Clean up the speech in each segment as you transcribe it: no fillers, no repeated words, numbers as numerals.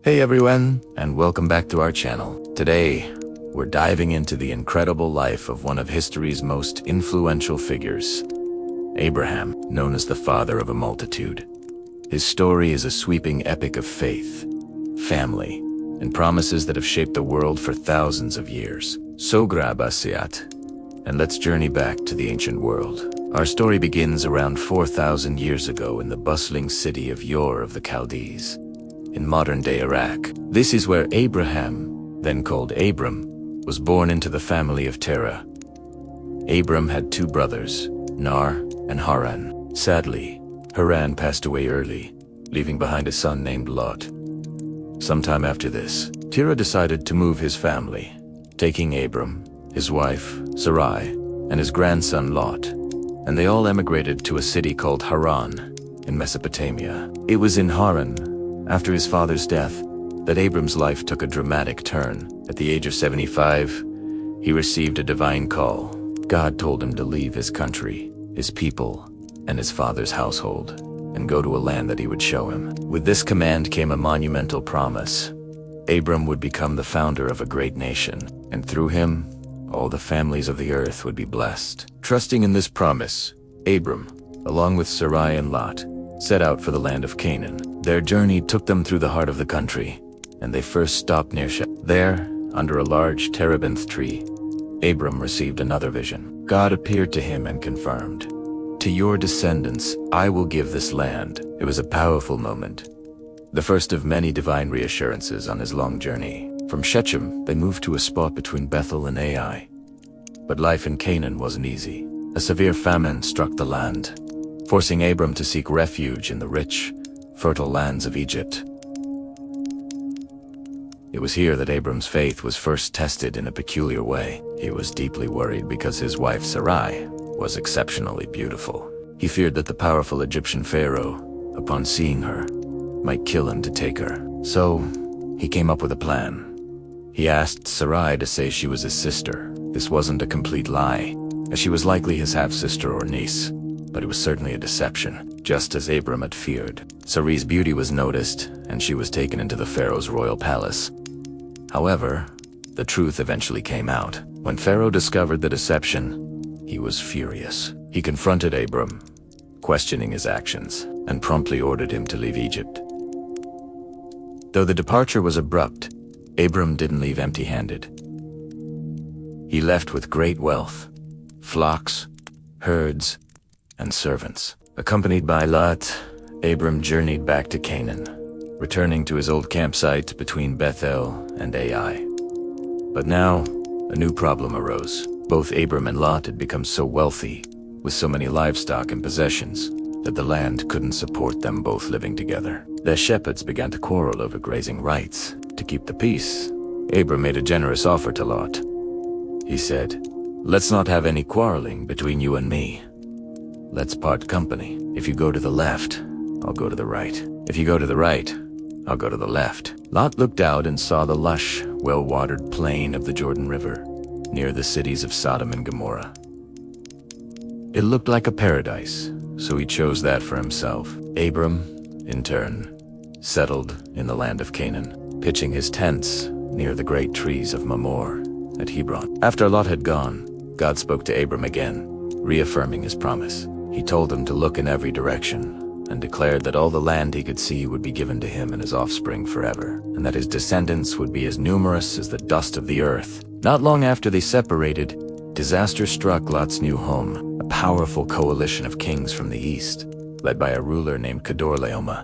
Hey everyone, and welcome back to our channel. Today, we're diving into the incredible life of one of history's most influential figures, Abraham, known as the father of a multitude. His story is a sweeping epic of faith, family, and promises that have shaped the world for thousands of years. So grab a seat, and let's journey back to the ancient world. Our story begins around 4,000 years ago in the bustling city of Ur of the Chaldees, in modern-day Iraq. This is where Abraham, then called Abram, was born into the family of Terah. Abram had two brothers, Nar and Haran. Sadly, Haran passed away early, leaving behind a son named Lot. Sometime after this, Terah decided to move his family, taking Abram, his wife, Sarai, and his grandson Lot, and they all emigrated to a city called Haran in Mesopotamia. It was in Haran, after his father's death, that Abram's life took a dramatic turn. At the age of 75, he received a divine call. God told him to leave his country, his people, and his father's household, and go to a land that he would show him. With this command came a monumental promise. Abram would become the founder of a great nation, and through him, all the families of the earth would be blessed. Trusting in this promise, Abram, along with Sarai and Lot, set out for the land of Canaan. Their journey took them through the heart of the country, and they first stopped near Shechem. There, under a large terebinth tree, Abram received another vision. God appeared to him and confirmed, "To your descendants, I will give this land." It was a powerful moment, the first of many divine reassurances on his long journey. From Shechem, they moved to a spot between Bethel and Ai. But life in Canaan wasn't easy. A severe famine struck the land, forcing Abram to seek refuge in the rich, fertile lands of Egypt. It was here that Abram's faith was first tested in a peculiar way. He was deeply worried because his wife Sarai was exceptionally beautiful. He feared that the powerful Egyptian pharaoh, upon seeing her, might kill him to take her. So, he came up with a plan. He asked Sarai to say she was his sister. This wasn't a complete lie, as she was likely his half-sister or niece, but it was certainly a deception, just as Abram had feared. Sarai's beauty was noticed, and she was taken into the pharaoh's royal palace. However, the truth eventually came out. When Pharaoh discovered the deception, he was furious. He confronted Abram, questioning his actions, and promptly ordered him to leave Egypt. Though the departure was abrupt, Abram didn't leave empty-handed. He left with great wealth, flocks, herds, and servants. Accompanied by Lot, Abram journeyed back to Canaan, returning to his old campsite between Bethel and Ai. But now, a new problem arose. Both Abram and Lot had become so wealthy, with so many livestock and possessions, that the land couldn't support them both living together. Their shepherds began to quarrel over grazing rights. To keep the peace, Abram made a generous offer to Lot. He said, "Let's not have any quarreling between you and me. Let's part company. If you go to the left, I'll go to the right. If you go to the right, I'll go to the left." Lot looked out and saw the lush, well-watered plain of the Jordan River, near the cities of Sodom and Gomorrah. It looked like a paradise, so he chose that for himself. Abram, in turn, settled in the land of Canaan, pitching his tents near the great trees of Mamre at Hebron. After Lot had gone, God spoke to Abram again, reaffirming his promise. He told him to look in every direction, and declared that all the land he could see would be given to him and his offspring forever, and that his descendants would be as numerous as the dust of the earth. Not long after they separated, disaster struck Lot's new home. A powerful coalition of kings from the east, led by a ruler named Chedorlaomer,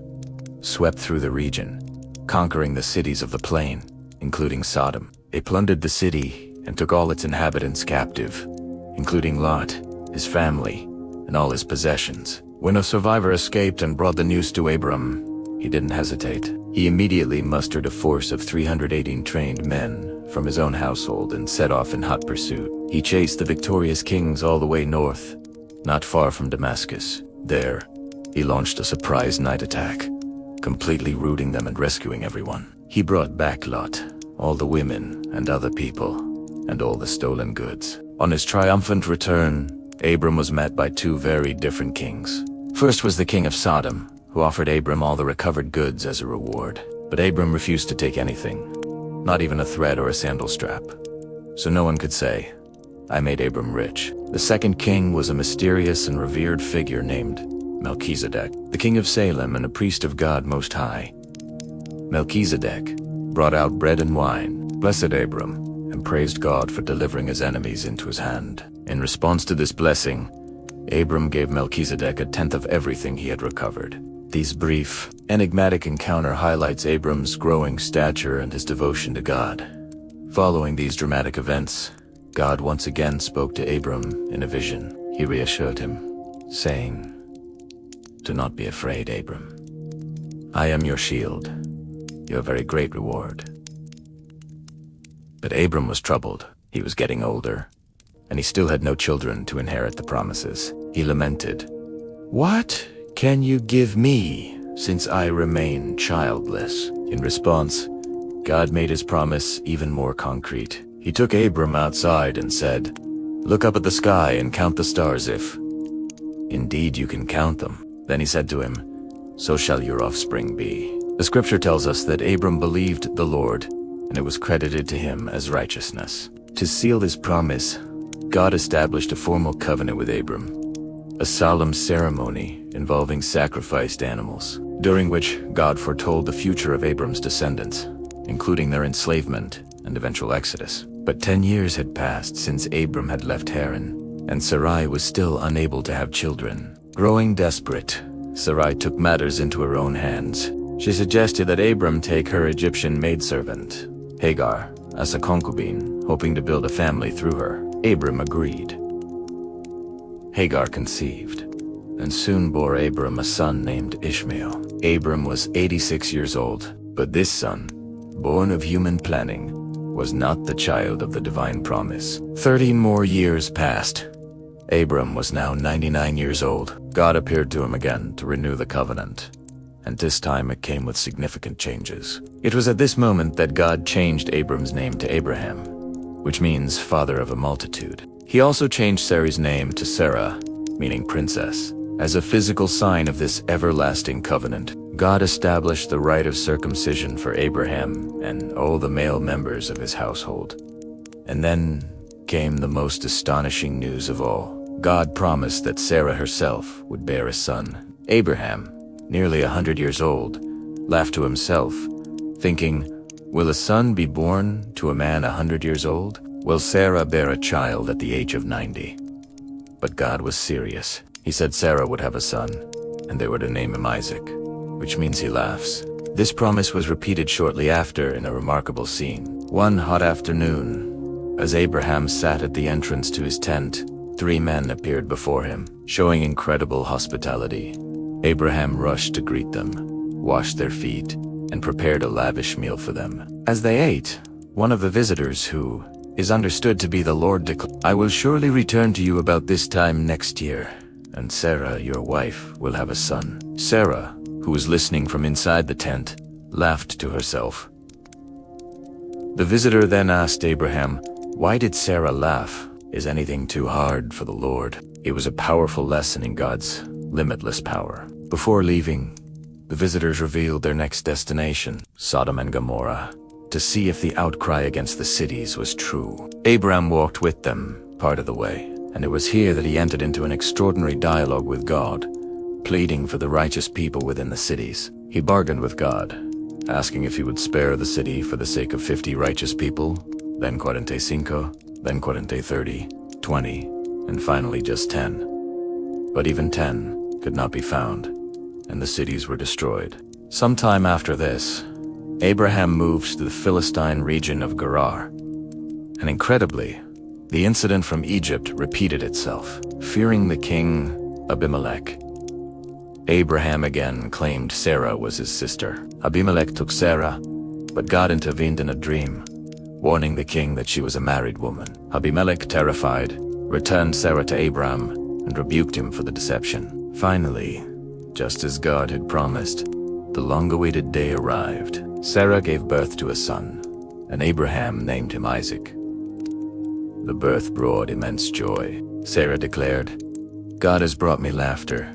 swept through the region, conquering the cities of the plain, including Sodom. They plundered the city and took all its inhabitants captive, including Lot, his family, and all his possessions. When a survivor escaped and brought the news to Abram, he didn't hesitate. He immediately mustered a force of 318 trained men from his own household and set off in hot pursuit. He chased the victorious kings all the way north, not far from Damascus. There, he launched a surprise night attack, completely routing them and rescuing everyone. He brought back Lot, all the women and other people, and all the stolen goods. On his triumphant return, Abram was met by two very different kings. First was the king of Sodom, who offered Abram all the recovered goods as a reward. But Abram refused to take anything, not even a thread or a sandal strap. So no one could say, "I made Abram rich." The second king was a mysterious and revered figure named Melchizedek, the king of Salem and a priest of God Most High. Melchizedek brought out bread and wine, blessed Abram, and praised God for delivering his enemies into his hand. In response to this blessing, Abram gave Melchizedek a tenth of everything he had recovered. This brief, enigmatic encounter highlights Abram's growing stature and his devotion to God. Following these dramatic events, God once again spoke to Abram in a vision. He reassured him, saying, "Do not be afraid, Abram. I am your shield, your very great reward." But Abram was troubled. He was getting older, and he still had no children to inherit the promises. He lamented, "What can you give me, since I remain childless?" In response, God made his promise even more concrete. He took Abram outside and said, "Look up at the sky and count the stars if indeed you can count them." Then he said to him, "So shall your offspring be." The scripture tells us that Abram believed the Lord, and it was credited to him as righteousness. To seal this promise, God established a formal covenant with Abram, a solemn ceremony involving sacrificed animals, during which God foretold the future of Abram's descendants, including their enslavement and eventual exodus. But 10 years had passed since Abram had left Haran, and Sarai was still unable to have children. Growing desperate, Sarai took matters into her own hands. She suggested that Abram take her Egyptian maidservant, Hagar, as a concubine, hoping to build a family through her. Abram agreed. Hagar conceived, and soon bore Abram a son named Ishmael. Abram was 86 years old, but this son, born of human planning, was not the child of the divine promise. 13 more years passed. Abram was now 99 years old. God appeared to him again to renew the covenant, and this time it came with significant changes. It was at this moment that God changed Abram's name to Abraham, which means father of a multitude. He also changed Sarai's name to Sarah, meaning princess. As a physical sign of this everlasting covenant, God established the rite of circumcision for Abraham and all the male members of his household. And then came the most astonishing news of all. God promised that Sarah herself would bear a son. Abraham, nearly 100 years old, laughed to himself, thinking, "Will a son be born to a man 100 years old? Will Sarah bear a child at the age of 90? But God was serious. He said Sarah would have a son, and they were to name him Isaac, which means he laughs. This promise was repeated shortly after in a remarkable scene. One hot afternoon, as Abraham sat at the entrance to his tent, 3 men appeared before him, showing incredible hospitality. Abraham rushed to greet them, washed their feet, and prepared a lavish meal for them. As they ate, one of the visitors, who is understood to be the Lord, declared, "I will surely return to you about this time next year, and Sarah, your wife, will have a son." Sarah, who was listening from inside the tent, laughed to herself. The visitor then asked Abraham, "Why did Sarah laugh? Is anything too hard for the Lord?" It was a powerful lesson in God's limitless power. Before leaving, the visitors revealed their next destination, Sodom and Gomorrah, to see if the outcry against the cities was true. Abraham walked with them part of the way, and it was here that he entered into an extraordinary dialogue with God, pleading for the righteous people within the cities. He bargained with God, asking if he would spare the city for the sake of 50 righteous people, then 45, then 30, 20, and finally just 10. But even 10 could not be found, and the cities were destroyed. Sometime after this, Abraham moved to the Philistine region of Gerar, and incredibly, the incident from Egypt repeated itself. Fearing the king Abimelech, Abraham again claimed Sarah was his sister. Abimelech took Sarah, but God intervened in a dream, warning the king that she was a married woman. Abimelech, terrified, returned Sarah to Abraham and rebuked him for the deception. Finally, just as God had promised, the long-awaited day arrived. Sarah gave birth to a son, and Abraham named him Isaac. The birth brought immense joy. Sarah declared, "God has brought me laughter,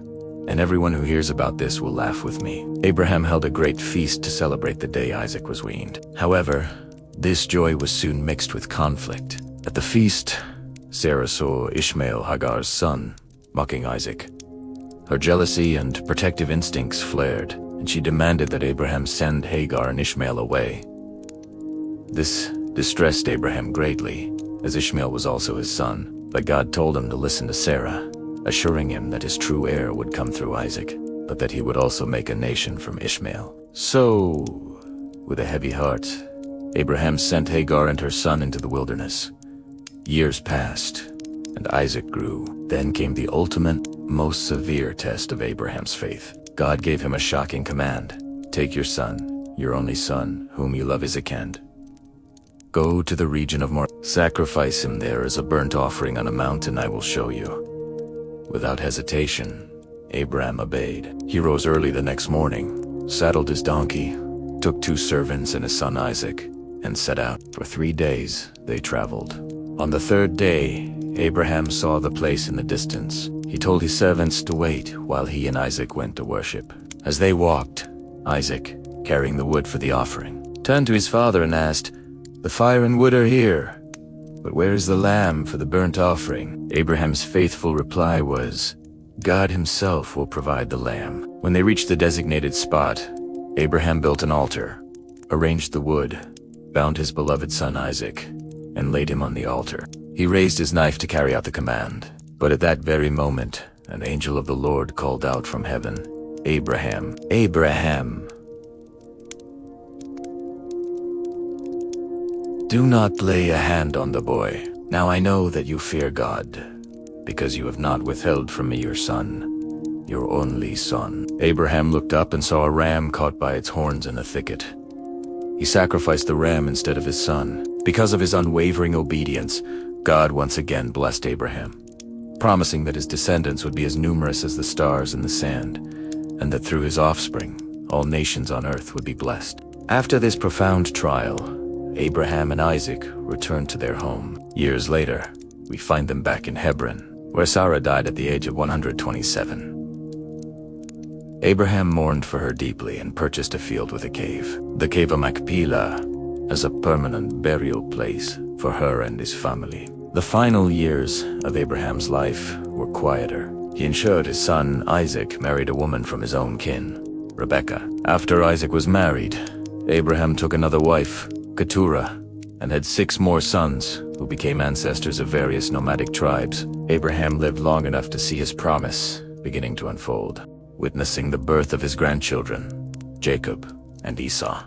and everyone who hears about this will laugh with me. Abraham held a great feast to celebrate the day Isaac was weaned. However, this joy was soon mixed with conflict. At the feast, Sarah saw Ishmael, Hagar's son, mocking Isaac. Her jealousy and protective instincts flared, and she demanded that Abraham send Hagar and Ishmael away. This distressed Abraham greatly, as Ishmael was also his son, but God told him to listen to Sarah, assuring him that his true heir would come through Isaac, but that he would also make a nation from Ishmael. So, with a heavy heart, Abraham sent Hagar and her son into the wilderness. Years passed, and Isaac grew. Then came the ultimate, most severe test of Abraham's faith. God gave him a shocking command. Take your son, your only son, whom you love Isaac, and go to the region of Moriah. Sacrifice him there as a burnt offering on a mountain I will show you. Without hesitation, Abraham obeyed. He rose early the next morning, saddled his donkey, took 2 servants and his son Isaac, and set out. For 3 days they traveled. On the 3rd day, Abraham saw the place in the distance. He told his servants to wait while he and Isaac went to worship. As they walked, Isaac, carrying the wood for the offering, turned to his father and asked, "The fire and wood are here, but where is the lamb for the burnt offering?" Abraham's faithful reply was, "God himself will provide the lamb." When they reached the designated spot, Abraham built an altar, arranged the wood, bound his beloved son Isaac, and laid him on the altar. He raised his knife to carry out the command, but at that very moment, an angel of the Lord called out from heaven, "Abraham, Abraham." "Do not lay a hand on the boy. Now I know that you fear God, because you have not withheld from me your son, your only son." Abraham looked up and saw a ram caught by its horns in a thicket. He sacrificed the ram instead of his son. Because of his unwavering obedience, God once again blessed Abraham, promising that his descendants would be as numerous as the stars in the sand, and that through his offspring, all nations on earth would be blessed. After this profound trial, Abraham and Isaac returned to their home. Years later, we find them back in Hebron, where Sarah died at the age of 127. Abraham mourned for her deeply and purchased a field with a cave, the cave of Machpelah, as a permanent burial place for her and his family. The final years of Abraham's life were quieter. He ensured his son Isaac married a woman from his own kin, Rebekah. After Isaac was married, Abraham took another wife, Keturah, and had 6 more sons who became ancestors of various nomadic tribes. Abraham lived long enough to see his promise beginning to unfold, witnessing the birth of his grandchildren, Jacob and Esau.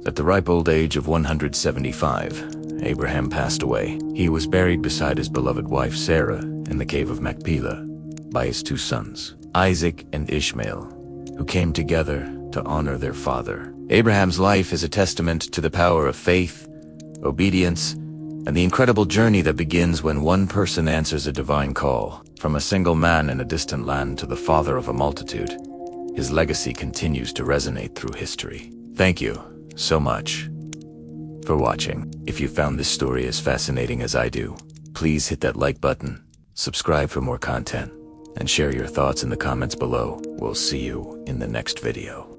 At the ripe old age of 175, Abraham passed away. He was buried beside his beloved wife Sarah in the cave of Machpelah by his 2 sons, Isaac and Ishmael, who came together to honor their father. Abraham's life is a testament to the power of faith, obedience, and the incredible journey that begins when one person answers a divine call. From a single man in a distant land to the father of a multitude, his legacy continues to resonate through history. Thank you so much for watching. If you found this story as fascinating as I do, please hit that like button, subscribe for more content, and share your thoughts in the comments below. We'll see you in the next video.